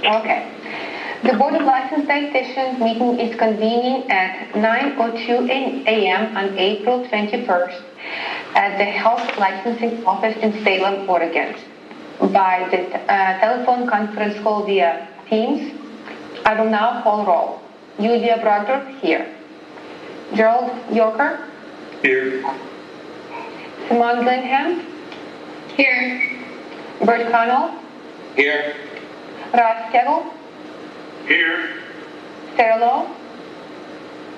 Okay. The Board of Licensed Dietitians meeting is convening at 9:02 a.m. on April 21st at the Health Licensing Office in Salem, Oregon, by the telephone conference call via Teams. I will now call roll. Yulia Brogdor, here. Gerald Yorker? Here. Simone Glenham? Here. Bert Connell? Here. Ross Kettle? Here. Sarah Lowe?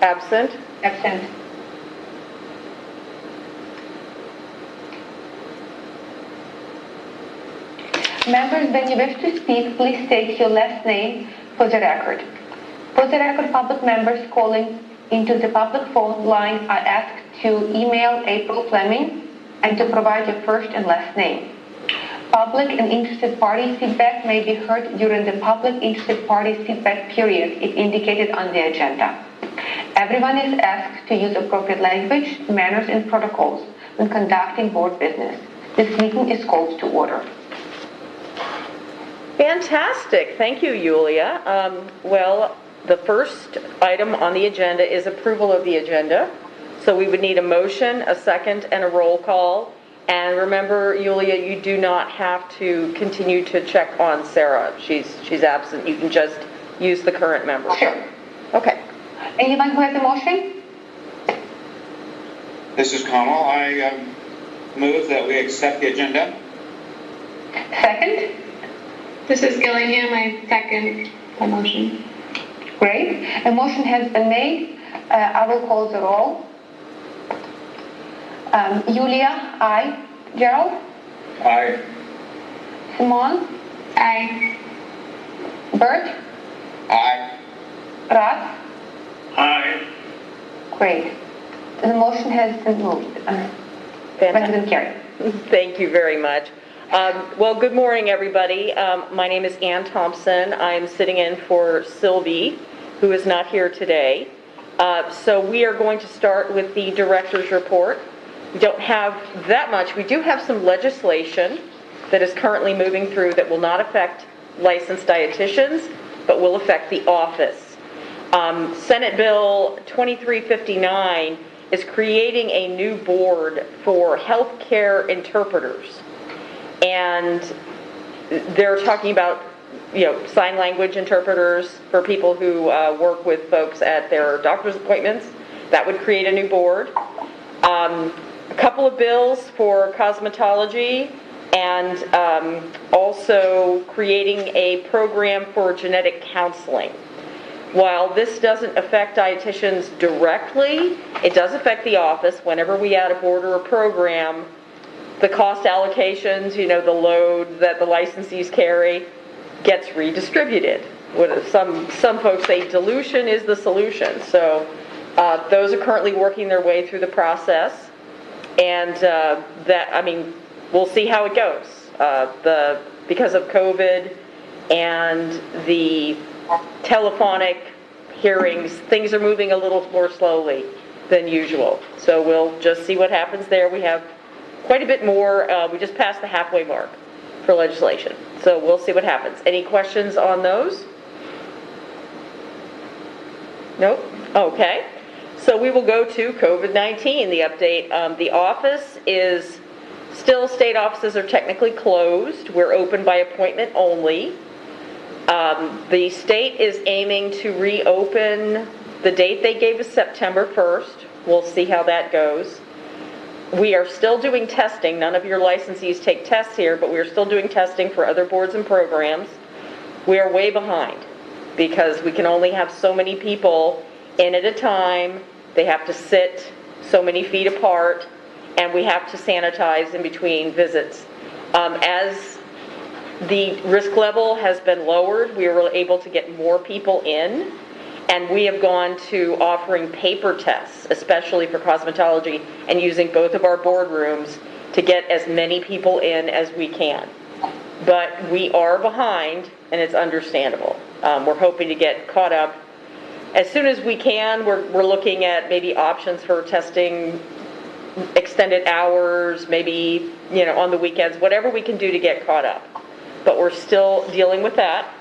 Absent. Absent. Members, when you wish to speak, please state your last name for the record. For the record, public members calling into the public phone line are asked to email April Fleming and to provide your first and last name. Public and interested party feedback may be heard during the public interested party feedback period if indicated on the agenda. Everyone is asked to use appropriate language, manners, and protocols when conducting board business. This meeting is called to order. Fantastic. Thank you, Yulia. Well, the first item on the agenda is approval of the agenda. So we would need a motion, a second, and a roll call. And remember, Yulia, you do not have to continue to check on Sarah. She's absent. You can just use the current member. Sure. Okay. Anyone who has a motion? This is Connell. I move that we accept the agenda. Second? This is Gillingham. I second the motion. Great. A motion has been made. I will call the roll. Yulia, aye. Gerald? Aye. Simone? Aye. Bert? Aye. Russ? Aye. Great. The motion has been moved. President Carey. Thank you very much. Well, good morning, everybody. My name is Ann Thompson. I'm sitting in for Sylvie, who is not here today. So we are going to start with the director's report. We don't have that much. We do have some legislation that is currently moving through that will not affect licensed dietitians, but will affect the office. Senate Bill 2359 is creating a new board for healthcare interpreters. And they're talking about, sign language interpreters for people who work with folks at their doctor's appointments. That would create a new board. A couple of bills for cosmetology and also creating a program for genetic counseling. While this doesn't affect dietitians directly, it does affect the office. Whenever we add a board or a program, the cost allocations, the load that the licensees carry gets redistributed. Some folks say dilution is the solution. So those are currently working their way through the process. And we'll see how it goes. Because of COVID and the telephonic hearings, things are moving a little more slowly than usual. So we'll just see what happens there. We have quite a bit more. We just passed the halfway mark for legislation. So we'll see what happens. Any questions on those? Nope? Okay. So we will go to COVID-19, the update. The office is still, state offices are technically closed. We're open by appointment only. The state is aiming to reopen. The date they gave is September 1st. We'll see how that goes. We are still doing testing. None of your licensees take tests here, but we are still doing testing for other boards and programs. We are way behind because we can only have so many people in at a time. They have to sit so many feet apart, and we have to sanitize in between visits. As the risk level has been lowered, we were able to get more people in, and we have gone to offering paper tests, especially for cosmetology, and using both of our boardrooms to get as many people in as we can. But we are behind, and it's understandable. We're hoping to get caught up as soon as we can. We're looking at maybe options for testing extended hours, maybe on the weekends, whatever we can do to get caught up. But we're still dealing with that.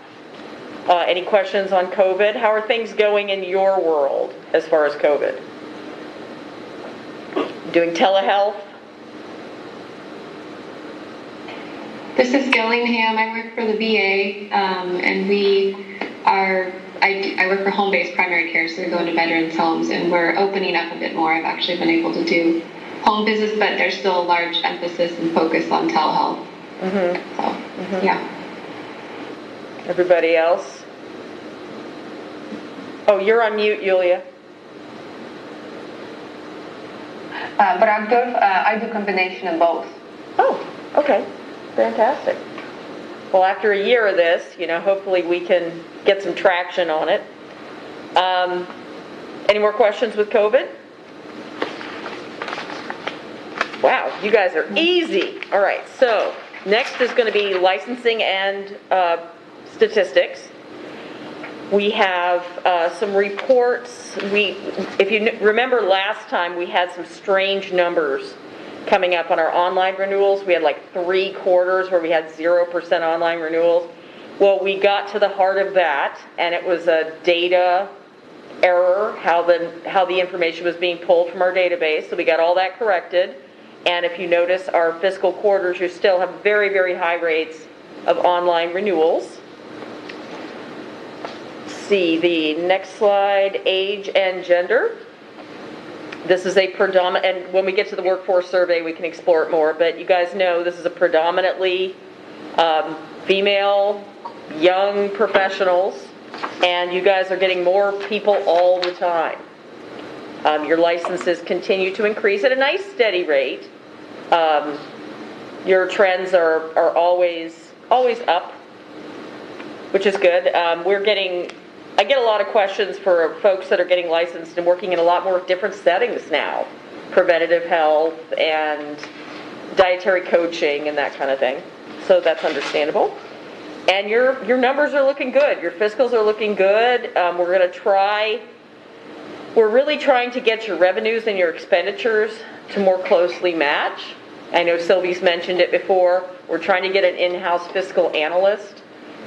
Any questions on COVID? How are things going in your world as far as COVID? Doing telehealth? This is Gillingham. I work for the VA, and I work for home-based primary care, so we go into veterans' homes, and we're opening up a bit more. I've actually been able to do home visits, but there's still a large emphasis and focus on telehealth. So, yeah. Everybody else? Oh, you're on mute, Yulia. Bradford, I do combination of both. Oh, okay. Fantastic. Well, after a year of this, hopefully we can get some traction on it. Any more questions with COVID? Wow, you guys are easy. All right, so next is going to be licensing and statistics. We have some reports. If you remember last time, we had some strange numbers coming up on our online renewals. We had like 3 quarters where we had 0% online renewals. Well, we got to the heart of that, and it was a data error, how the information was being pulled from our database. So we got all that corrected. And if you notice our fiscal quarters, you still have very, very high rates of online renewals. See the next slide, age and gender. This is a predominant, and when we get to the workforce survey, we can explore it more, but you guys know this is a predominantly female, young professionals, and you guys are getting more people all the time. Your licenses continue to increase at a nice steady rate. Your trends are always up, which is good. I get a lot of questions for folks that are getting licensed and working in a lot more different settings now. Preventative health and dietary coaching and that kind of thing. So that's understandable. And your numbers are looking good. Your fiscals are looking good. We're really trying to get your revenues and your expenditures to more closely match. I know Sylvie's mentioned it before. We're trying to get an in-house fiscal analyst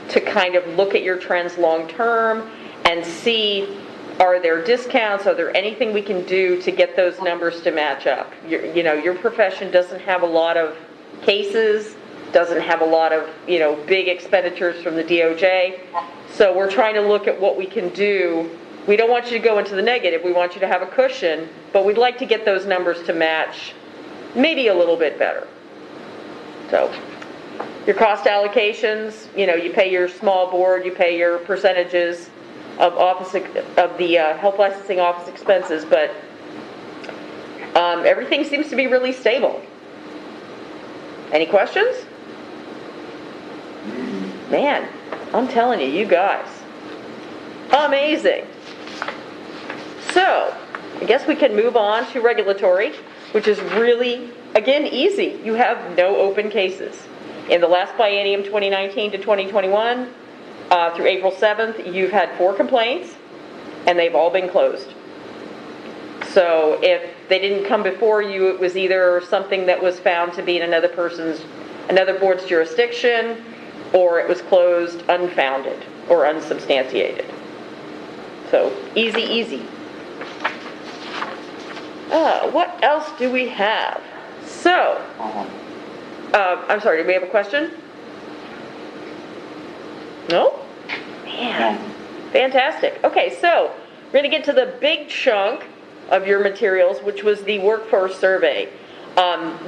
to kind of look at your trends long term and see, are there discounts, are there anything we can do to get those numbers to match up? Your profession doesn't have a lot of cases, doesn't have a lot of big expenditures from the DOJ, so we're trying to look at what we can do. We don't want you to go into the negative, we want you to have a cushion, but we'd like to get those numbers to match maybe a little bit better. So your cost allocations, you pay your small board, you pay your percentages of the health licensing office expenses, but everything seems to be really stable. Any questions? Man, I'm telling you, you guys, amazing. So, I guess we can move on to regulatory, which is really, again, easy. You have no open cases. In the last biennium, 2019 to 2021, through April 7th, you've had 4 complaints, and they've all been closed. So if they didn't come before you, it was either something that was found to be in another board's jurisdiction, or it was closed unfounded or unsubstantiated. So easy, easy. What else do we have? So, I'm sorry, do we have a question? No? Man, fantastic. Okay, so we're going to get to the big chunk of your materials, which was the workforce survey.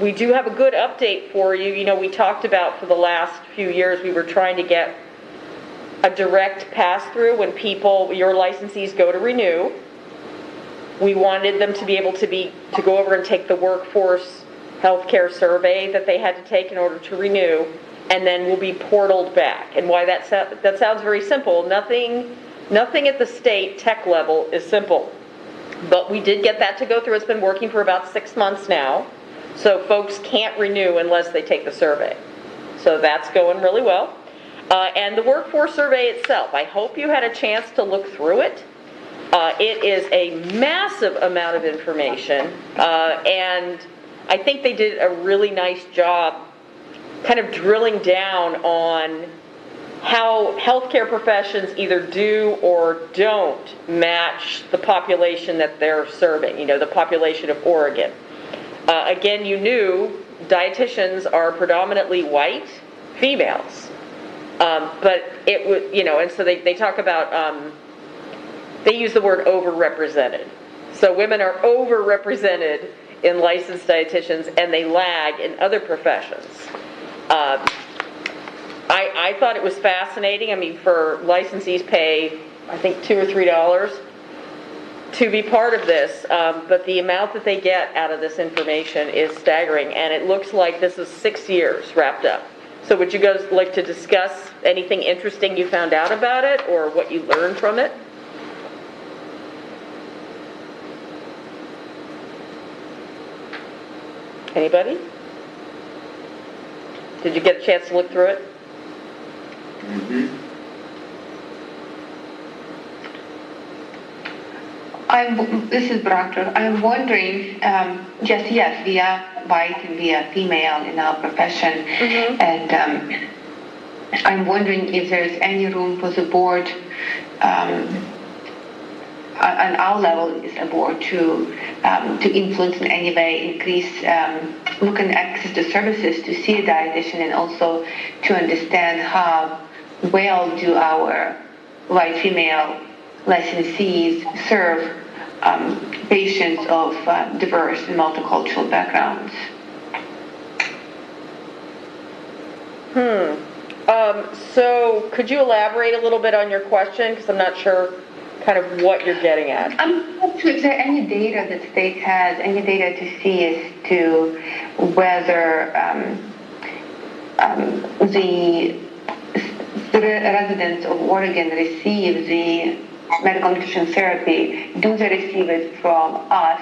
We do have a good update for you. We talked about for the last few years, we were trying to get a direct pass-through when your licensees go to renew. We wanted them to be able to go over and take the workforce healthcare survey that they had to take in order to renew, and then we'll be portaled back. And why that sounds very simple. Nothing at the state tech level is simple. But we did get that to go through. It's been working for about 6 months now. So folks can't renew unless they take the survey. So that's going really well. And the workforce survey itself, I hope you had a chance to look through it. It is a massive amount of information, and I think they did a really nice job kind of drilling down on how healthcare professions either do or don't match the population that they're serving, the population of Oregon. Again, you knew dietitians are predominantly white females. But it would, and so they talk about, they use the word overrepresented. So women are overrepresented in licensed dietitians and they lag in other professions. I thought it was fascinating. I mean, for licensees pay, I think, $2 or $3 to be part of this, but the amount that they get out of this information is staggering, and it looks like this is 6 years wrapped up. So would you guys like to discuss anything interesting you found out about it or what you learned from it? Anybody? Did you get a chance to look through it? This is Proctor. I'm wondering, yes, we are white and we are female in our profession, and I'm wondering if there's any room for the board, on our level as a board, to influence in any way, increase, look and access to services to see a dietitian, and also to understand how well do our white female licensees serve patients of diverse and multicultural backgrounds. So could you elaborate a little bit on your question? Because I'm not sure kind of what you're getting at. I'm not sure if there any data that state has, any data to see as to whether the residents of Oregon receive the medical nutrition therapy. Do they receive it from us,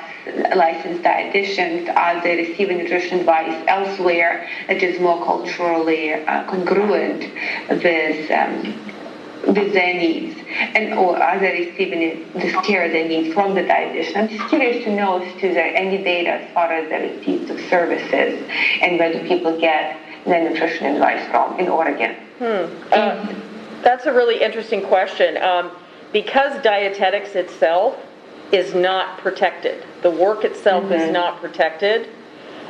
licensed dietitians? Are they receiving nutrition advice elsewhere that is more culturally congruent with their needs? Or are they receiving the care they need from the dietitian? I'm just curious to know if there any data as far as the receipts of services and where do people get their nutrition advice from in Oregon? That's a really interesting question. Because dietetics itself is not protected, the work itself is not protected,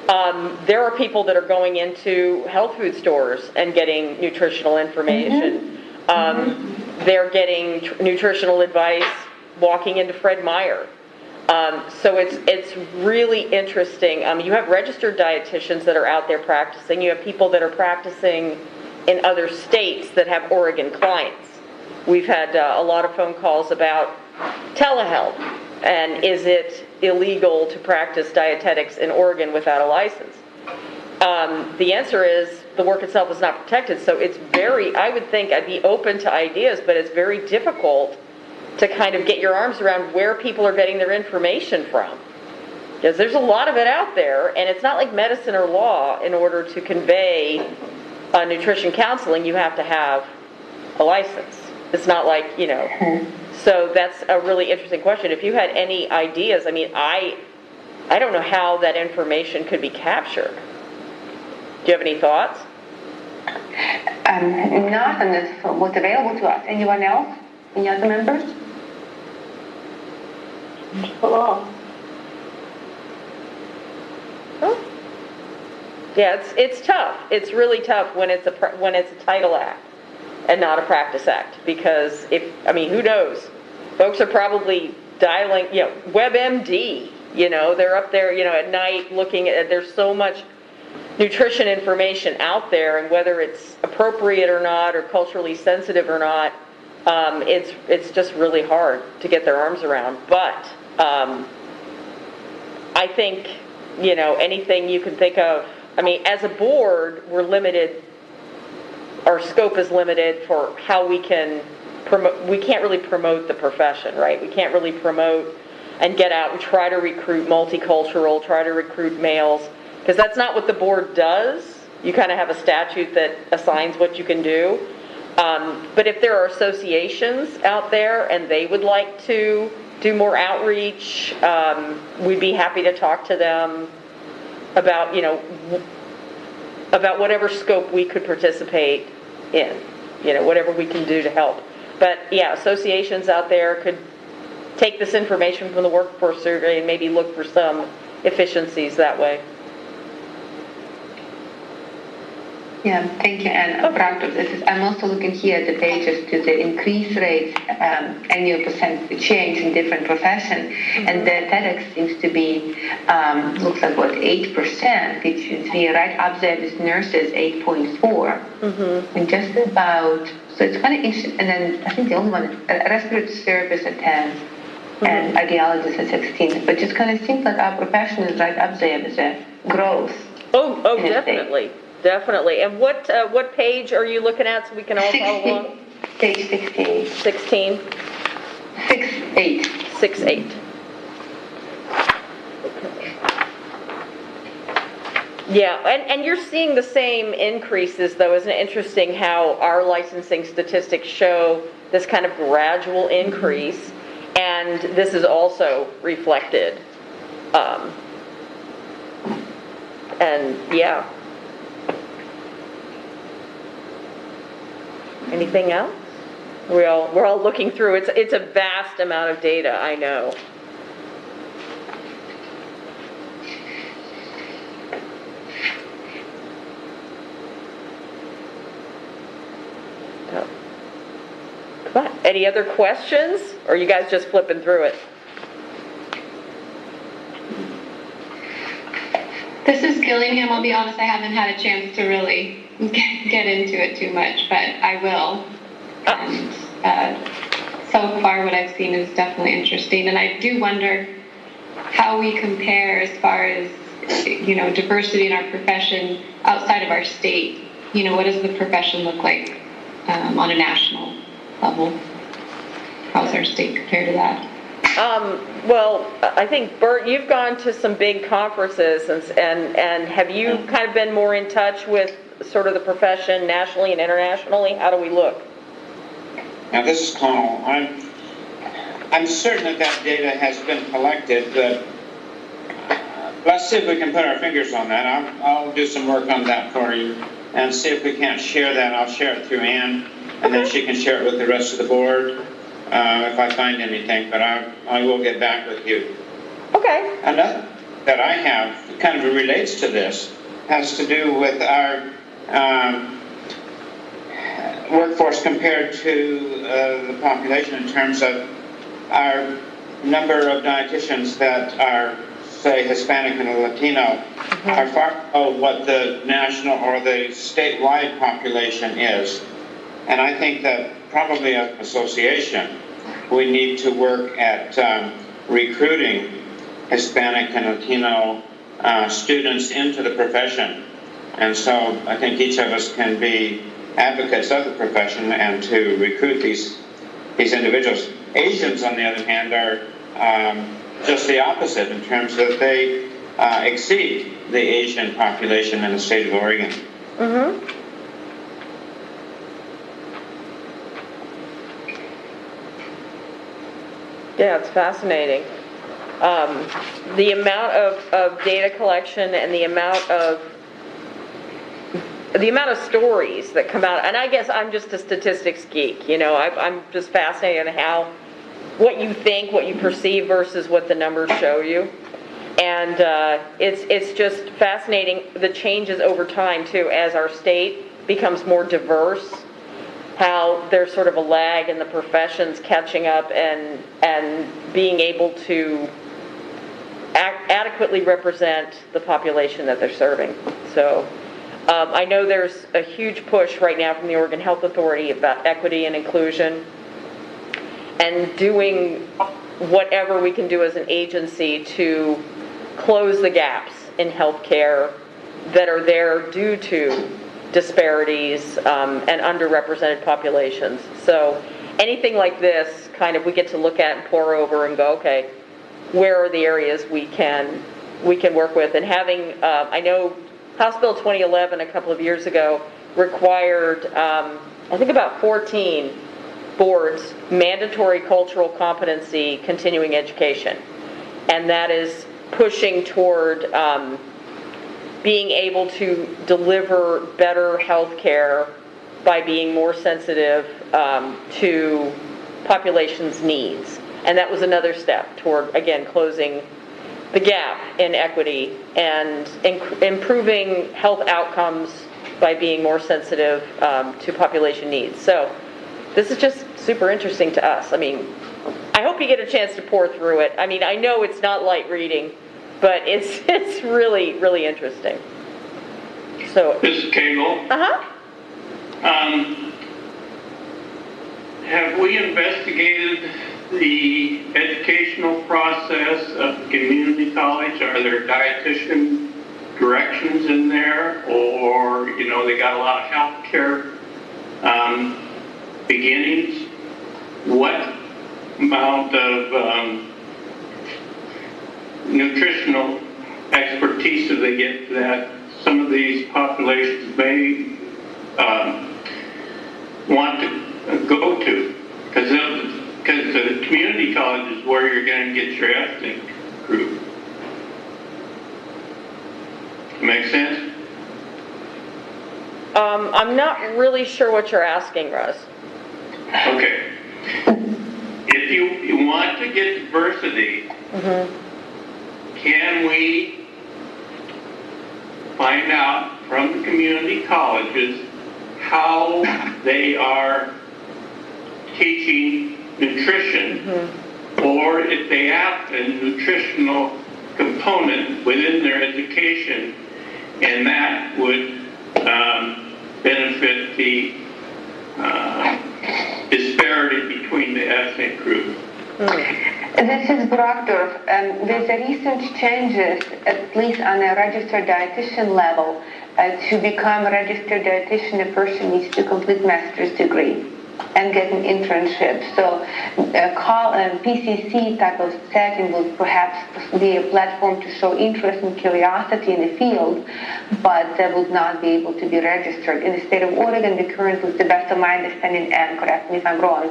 there are people that are going into health food stores and getting nutritional information. They're getting nutritional advice walking into Fred Meyer. So it's really interesting. You have registered dietitians that are out there practicing. You have people that are practicing in other states that have Oregon clients. We've had a lot of phone calls about telehealth, and is it illegal to practice dietetics in Oregon without a license? The answer is the work itself is not protected, so it's I would think I'd be open to ideas, but it's very difficult to kind of get your arms around where people are getting their information from. Because there's a lot of it out there, and it's not like medicine or law. In order to convey nutrition counseling, you have to have a license. It's not like, so that's a really interesting question. If you had any ideas, I mean, I don't know how that information could be captured. Do you have any thoughts? Not on this, what's available to us. Anyone else? Any other members? Hello. Yeah, it's tough. It's really tough when it's a Title Act and not a Practice Act, because who knows? Folks are probably dialing, WebMD, they're up there, at night looking at, there's so much nutrition information out there, and whether it's appropriate or not, or culturally sensitive or not, it's just really hard to get their arms around. But I think, anything you can think of, as a board, we're limited. Our scope is limited for how we can promote. We can't really promote the profession, right? We can't really promote and get out and try to recruit multicultural, try to recruit males, because that's not what the board does. You kind of have a statute that assigns what you can do. But if there are associations out there and they would like to do more outreach, we'd be happy to talk to them about, about whatever scope we could participate in. whatever we can do to help. But yeah, associations out there could take this information from the workforce survey and maybe look for some efficiencies that way. Yeah, thank you, and I'm proud of this. I'm also looking here at the pages to the increase rates, annual percent change in different professions, and the TEDx seems to be, looks like 8%, which is right up there with nurses, 8.4, and just about, so it's kind of interesting, and then I think the only one, respiratory therapist at 10, and radiologist at 16, but just kind of seems like our profession is right up there with the growth. Oh, definitely. Definitely. And what page are you looking at so we can all follow along? Page 16. 16? 6-8. 6-8. Yeah, and you're seeing the same increases, though. Isn't it interesting how our licensing statistics show this kind of gradual increase, and this is also reflected. And yeah. Anything else? We're all looking through. It's a vast amount of data, I know. So, come on. Any other questions? Or are you guys just flipping through it? This is Gillingham. I'll be honest, I haven't had a chance to really get into it too much, but I will. And so far what I've seen is definitely interesting. And I do wonder how we compare as far as, diversity in our profession outside of our state. What does the profession look like on a national level? How's our state compared to that? Well, I think, Bert, you've gone to some big conferences, and have you kind of been more in touch with sort of the profession nationally and internationally? How do we look? Now, this is Connell. I'm certain that data has been collected, but let's see if we can put our fingers on that. I'll do some work on that for you and see if we can't share that. I'll share it through Ann, and then she can share it with the rest of the board if I find anything, but I will get back with you. Okay. Another that I have kind of relates to this has to do with our workforce compared to the population in terms of our number of dietitians that are, say, Hispanic and Latino, are far below what the national or the statewide population is. And I think that probably as an association, we need to work at recruiting Hispanic and Latino students into the profession. And so I think each of us can be advocates of the profession and to recruit these individuals. Asians, on the other hand, are just the opposite in terms that they exceed the Asian population in the state of Oregon. Mm-hmm. Yeah, it's fascinating. The amount of data collection and the amount of stories that come out, and I guess I'm just a statistics geek, I'm just fascinated on how, what you think, what you perceive versus what the numbers show you. And it's just fascinating, the changes over time too, as our state becomes more diverse, how there's sort of a lag in the professions catching up and being able to adequately represent the population that they're serving. So I know there's a huge push right now from the Oregon Health Authority about equity and inclusion and doing whatever we can do as an agency to close the gaps in healthcare that are there due to disparities and underrepresented populations. So anything like this, kind of, we get to look at and pore over and go, okay, where are the areas we can work with? And having, I know House Bill 2011 a couple of years ago required, I think about 14 boards, mandatory cultural competency continuing education. And that is pushing toward being able to deliver better health care by being more sensitive to population's needs. And that was another step toward, again, closing the gap in equity and improving health outcomes by being more sensitive to population needs. So this is just super interesting to us. I mean, I hope you get a chance to pour through it. I mean, I know it's not light reading, but it's really, really interesting. So, Ms. Cagle? Uh-huh. Have we investigated the educational process of community college? Are there dietitian directions in there? Or, you know, they got a lot of healthcare beginnings? What amount of nutritional expertise do they get that some of these populations may want to go to? Because the community college is where you're going to get your ethnic group. Make sense? I'm not really sure what you're asking, Russ. Okay. If you want to get diversity, can we find out from the community colleges how they are teaching nutrition, or if they have a nutritional component within their education, and that would benefit the disparity between the ethnic groups? This is Brockdorf. With the recent changes, at least on a registered dietitian level, to become a registered dietitian, a person needs to complete master's degree and get an internship. So PCC type of setting will perhaps be a platform to show interest and curiosity in the field, but they would not be able to be registered. In the state of Oregon, we currently, to the best of my understanding, and correct me if I'm wrong,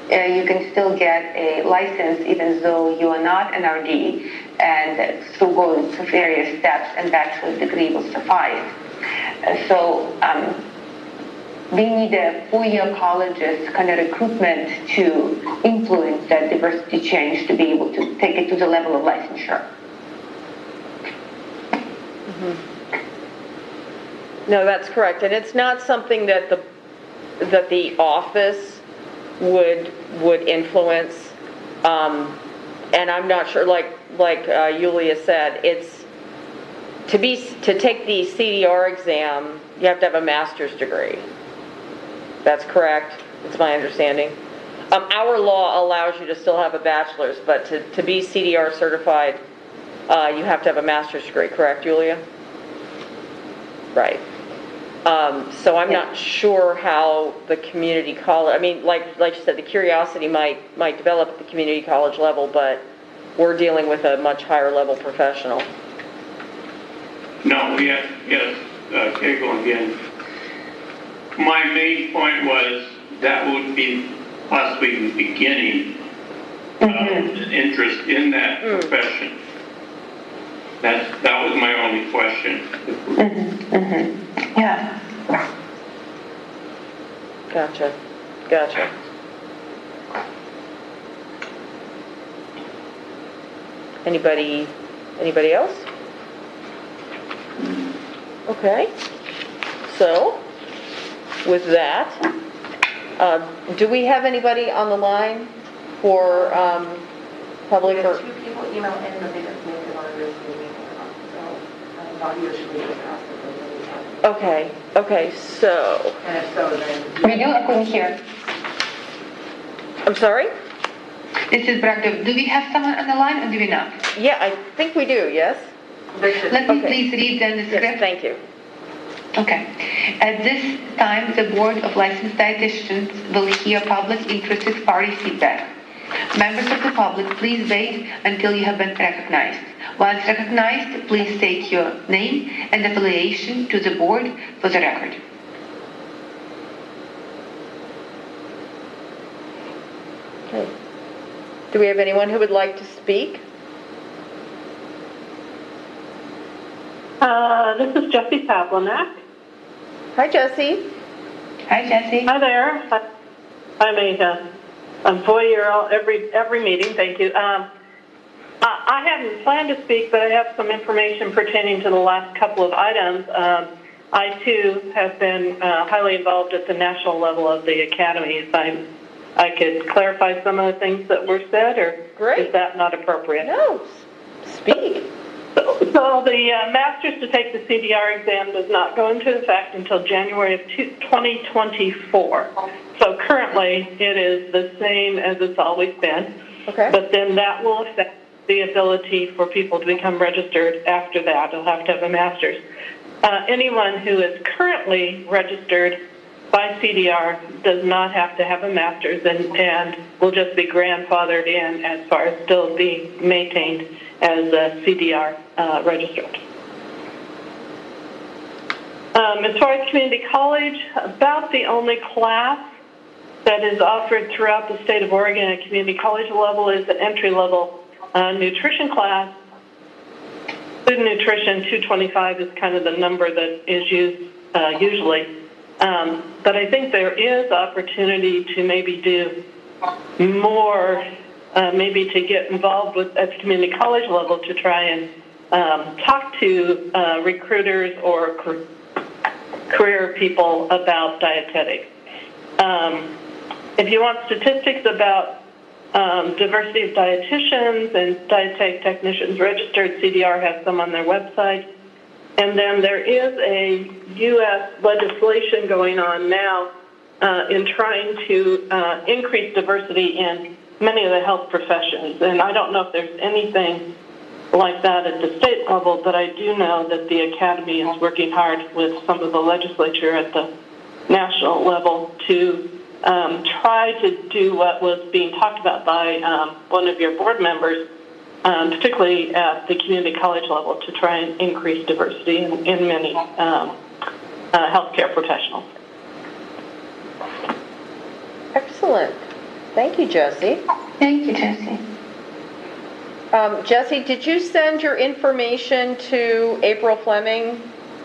you can still get a license even though you are not an RD, and still going through various steps, and bachelor's degree will suffice. So we need a four-year college's kind of recruitment to influence that diversity change to be able to take it to the level of licensure. No, that's correct, and it's not something that the office would influence, and I'm not sure. Like Yulia said, it's to take the CDR exam, you have to have a master's degree. That's correct. It's my understanding. Our law allows you to still have a bachelor's, but to be CDR certified, you have to have a master's degree. Correct, Yulia? Right. So I'm not sure how the community college, I mean, like you said, the curiosity might develop at the community college level, but we're dealing with a much higher level professional. No, yes, Cagle again. My main point was that would be possibly the beginning of an interest in that profession. That was my only question. Yeah. Gotcha. Anybody else? Okay. So, with that, do we have anybody on the line for public? We have two people email in, but they didn't make it on this meeting, so not usually just ask if they really have. Okay, so, And if so, then. We do? I couldn't hear. I'm sorry? This is Bragdor. Do we have someone on the line or do we not? Yeah, I think we do, yes? Let me please read then the script. Yes, thank you. Okay. At this time, the Board of Licensed Dietitians will hear public interested party feedback. Members of the public, please wait until you have been recognized. Once recognized, please state your name and affiliation to the board for the record. Okay. Do we have anyone who would like to speak? This is Jessie Pavlinak. Hi, Jessie. Hi, Jesse. Hi there. I'm a voyeur every meeting. Thank you. I hadn't planned to speak, but I have some information pertaining to the last couple of items. I too have been highly involved at the national level of the academies. I could clarify some of the things that were said, or Great. is that not appropriate? No, speak. So the Masters to take the CDR exam does not go into effect until January of 2024. So currently it is the same as it's always been. Okay. But then that will affect the ability for people to become registered after that. They'll have to have a Master's. Anyone who is currently registered by CDR does not have to have a Master's and will just be grandfathered in as far as still being maintained as a CDR registered. As far as community college, about the only class that is offered throughout the state of Oregon at community college level is an entry-level nutrition class. Food and nutrition 225 is kind of the number that is used usually. But I think there is opportunity to maybe do more, maybe to get involved with at the community college level to try and talk to recruiters or career people about dietetics. If you want statistics about diversity of dietitians and dietetic technicians registered, CDR has some on their website. And then there is a U.S. legislation going on now in trying to increase diversity in many of the health professions. And I don't know if there's anything like that at the state level, but I do know that the Academy is working hard with some of the legislature at the national level to try to do what was being talked about by one of your board members, particularly at the community college level, to try and increase diversity in many healthcare professionals. Excellent. Thank you, Jesse. Thank you, Jesse. Jesse, did you send your information to April Fleming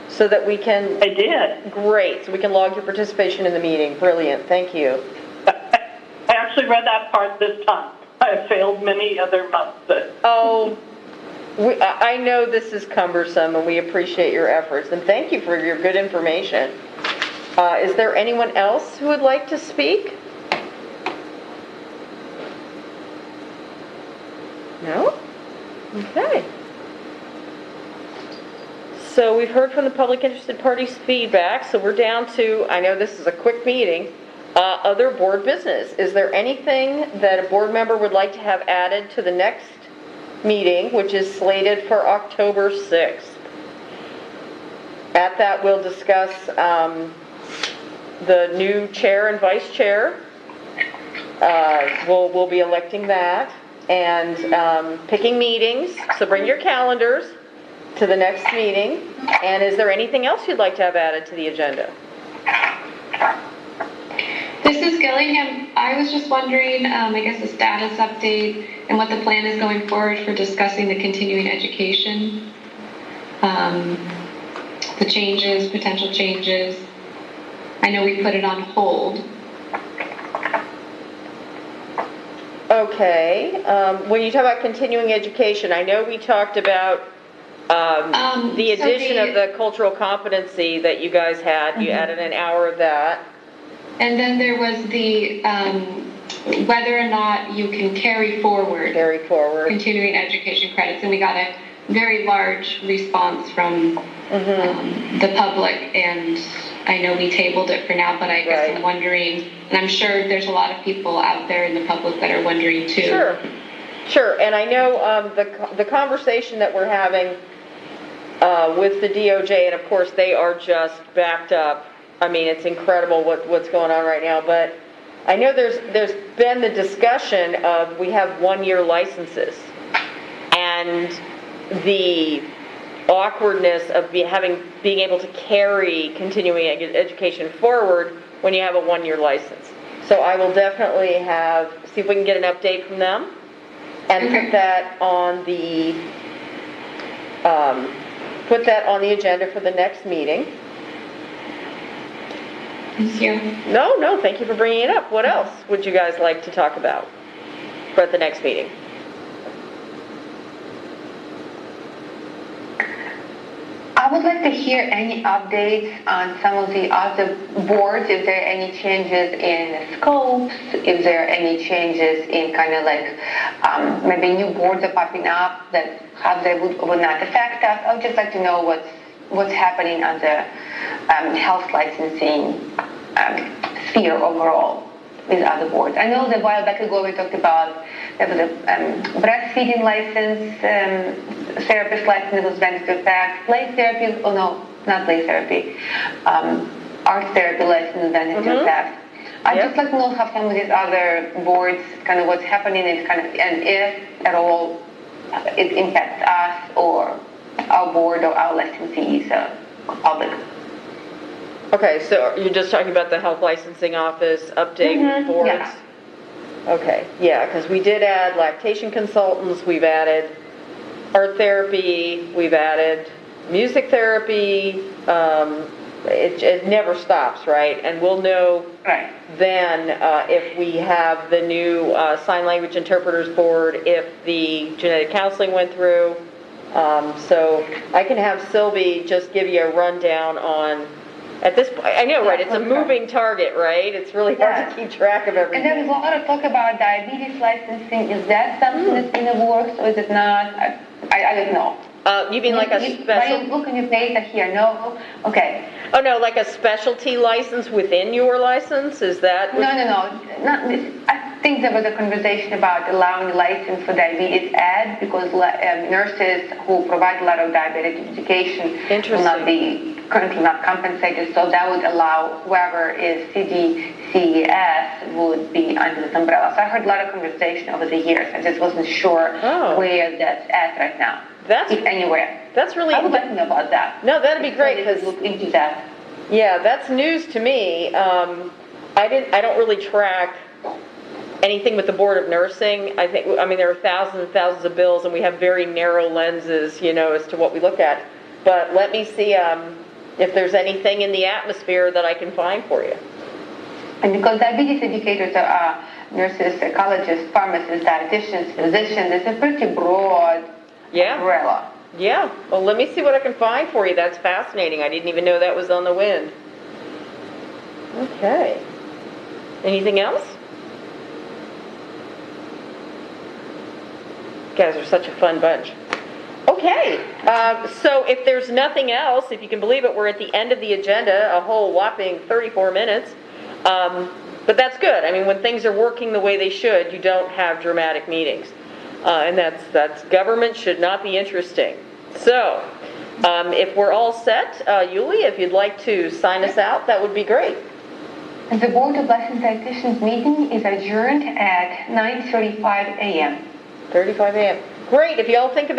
so that we can... I did. Great. So we can log your participation in the meeting. Brilliant. Thank you. I actually read that part this time. I have failed many other months. But Oh, I know this is cumbersome, and we appreciate your efforts. And thank you for your good information. Is there anyone else who would like to speak? No? Okay. So we've heard from the public interested parties' feedback, so we're down to, I know this is a quick meeting, other board business. Is there anything that a board member would like to have added to the next meeting, which is slated for October 6th? At that, we'll discuss the new chair and vice chair. We'll be electing that. And picking meetings, so bring your calendars to the next meeting. And is there anything else you'd like to have added to the agenda? This is Gillingham. I was just wondering, I guess, the status update and what the plan is going forward for discussing the continuing education, the changes, potential changes. I know we put it on hold. Okay. When you talk about continuing education, I know we talked about the addition of the cultural competency that you guys had. You added an hour of that. And then there was the whether or not you can carry forward continuing education credits. And we got a very large response from the public. And I know we tabled it for now, but I guess I'm wondering, and I'm sure there's a lot of people out there in the public that are wondering too. Sure. And I know the conversation that we're having with the DOJ, and of course they are just backed up. I mean, it's incredible what's going on right now. But I know there's been the discussion of we have 1-year licenses, and the awkwardness of being able to carry continuing education forward when you have a 1-year license. So I will definitely see if we can get an update from them and put that on the agenda for the next meeting. Thank you. No, thank you for bringing it up. What else would you guys like to talk about for the next meeting? I would like to hear any updates on some of the other boards, if there are any changes in scopes, if there are any changes in kind of like maybe new boards are popping up that how they would not affect us. I would just like to know what's happening on the health licensing sphere overall with other boards. I know that a while back ago we talked about there was a breastfeeding license, therapist license that was went to effect, play therapy, oh no, not play therapy, art therapy license went into effect. I'd just like to know how some of these other boards, kind of what's happening is kind of, and if at all it impacts us or our board or our licensees, public. Okay, so you're just talking about the health licensing office update boards? Yeah. Okay, yeah, because we did add lactation consultants, we've added art therapy, we've added music therapy. It never stops, right? And we'll know then if we have the new sign language interpreters board, if the genetic counseling went through. So I can have Sylvie just give you a rundown on, at this point, I know, right, it's a moving target, right? It's really hard to keep track of everything. And there was a lot of talk about diabetes licensing. Is that something that's in the works or is it not? I don't know. You mean like a special? Look on your data here, no? Okay. Oh, no, like a specialty license within your license? Is that? No. I think there was a conversation about allowing license for diabetes ed because nurses who provide a lot of diabetic education will not be currently not compensated. So that would allow whoever is CDCES would be under this umbrella. So I heard a lot of conversation over the years. I just wasn't sure where that's at right now. If anywhere. That's really. I would like to know about that. No, that'd be great because look into that. Yeah, that's news to me. I don't really track anything with the Board of Nursing. I mean there are thousands and thousands of bills, and we have very narrow lenses, as to what we look at. But let me see if there's anything in the atmosphere that I can find for you. And because diabetes educators are nurses, psychologists, pharmacists, dietitians, physicians, it's a pretty broad umbrella. Yeah. Well, let me see what I can find for you. That's fascinating. I didn't even know that was on the wind. Okay. Anything else? You guys are such a fun bunch. Okay. So if there's nothing else, if you can believe it, we're at the end of the agenda, a whole whopping 34 minutes. But that's good. I mean, when things are working the way they should, you don't have dramatic meetings. And that's government should not be interesting. So, if we're all set, Yuli, if you'd like to sign us out, that would be great. The Board of Licensed Dietitians meeting is adjourned at 9:35 a.m. 35 a.m. Great. If you all think about